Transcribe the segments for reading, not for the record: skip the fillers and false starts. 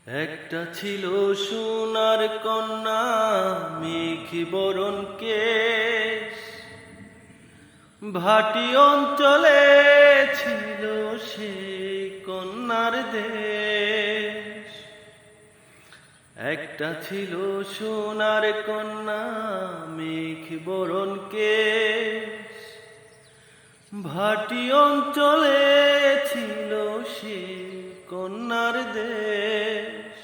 একটা ছিল সোনার কন্যা, মেঘে বরণ কেশ। ভাটি অঞ্চলে ছিল সেই কন্যার দেশ। একটা ছিল সোনার কন্যা, মেঘে বরণ কেশ। ভাটি অঞ্চলে ছিল সেই কন্যার দেশ।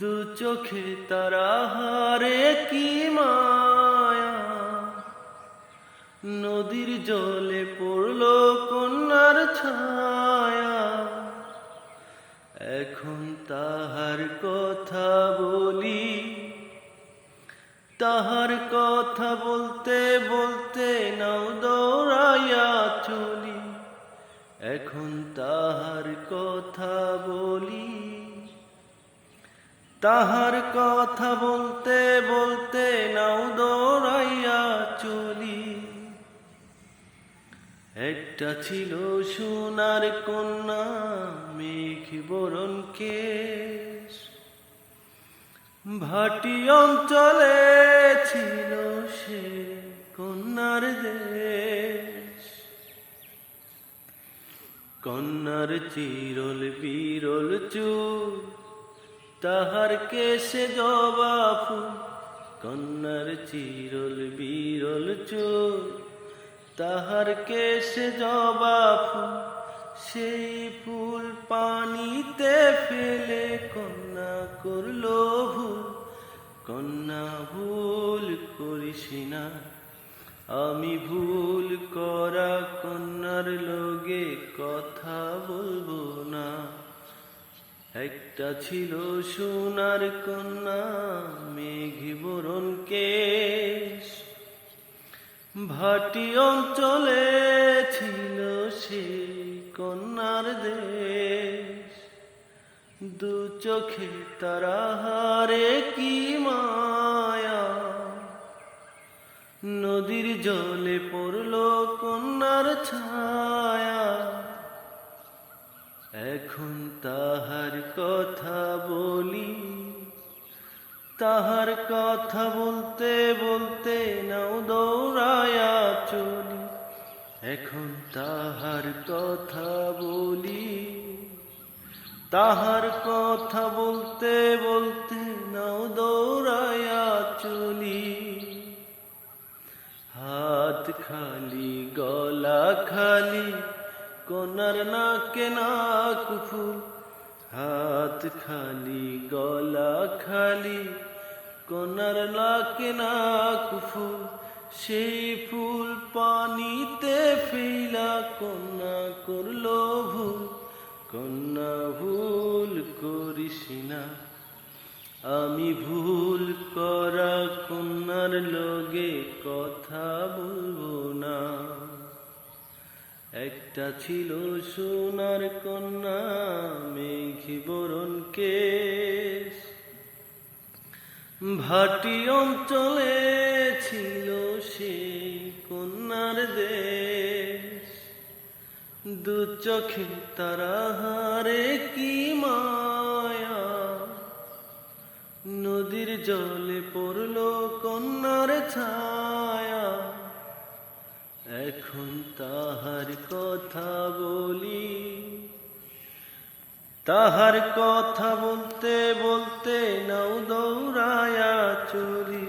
দু চোখে তারা হারে কি মায়া, নদীর জলে পড়ল কন্যার ছায়া। এখন তাহার কথা বলি, তাহার কথা বলতে বলতে নাও দৌড়াইয়া চলি। এখন তাহার কথা বলি, তাহার কথা বলতে বলতে নাও দৌড়াইয়া চলি। একটা ছিল সোনার কন্যা, মেঘে বরণ কেশ। ভাটি অঞ্চলে ছিল সে কন্যার দেশ। কন্যার চিরল বিরল চুল, তাহার কেশে জবা ফুল। কন্যার চিরল বিরল চুল, তাহার কেশে জবা ফুল। সেই ফুল পানিতে ফেলে কন্যা করল ভুল। কন্যা ভুল করিস না, আমি ভুল করা কন্যার লগে কথা বলবো না। একটা ছিল সোনার কন্যা, মেঘে বরণ কেশ। ভাটি অঞ্চলে ছিল সেই কন্যার দেশ। দু চোখে তারা হারে কি মায়া, নদীর জলে পড়ল কন্যার ছায়া। এখন তাহার কথা বলি, তাহার কথা বলতে বলতে নাও দৌড়াইয়া চলি। এখন তাহার কথা বলি, তাহার কথা বলতে বলতে নাও দৌড়াইয়া চলি। হাত খালি গলা খালি, কন্যার নাকে নাক ফুল। হাত খালি গলা খালি, কন্যার নাকে নাক ফুল। সেই ফুল পানিতে ফেলা কন্যা করল ভুল। কন্যা ভুল করিস না, আমি ভুল করা কন্যার লগে কথা বলবো না। একটা ছিল সোনার কন্যা, মেঘে বরণ কেশ। ভাটি অঞ্চলে ছিল সেই কন্যার দেশ। দু চোখে তারা হারে কি মায়া, নদীর জলে পড়ল কন্যার ছায়া। এখন তাহার কথা বলি, তাহার কথা বলতে বলতে নাও দৌড়াইয়া চলি।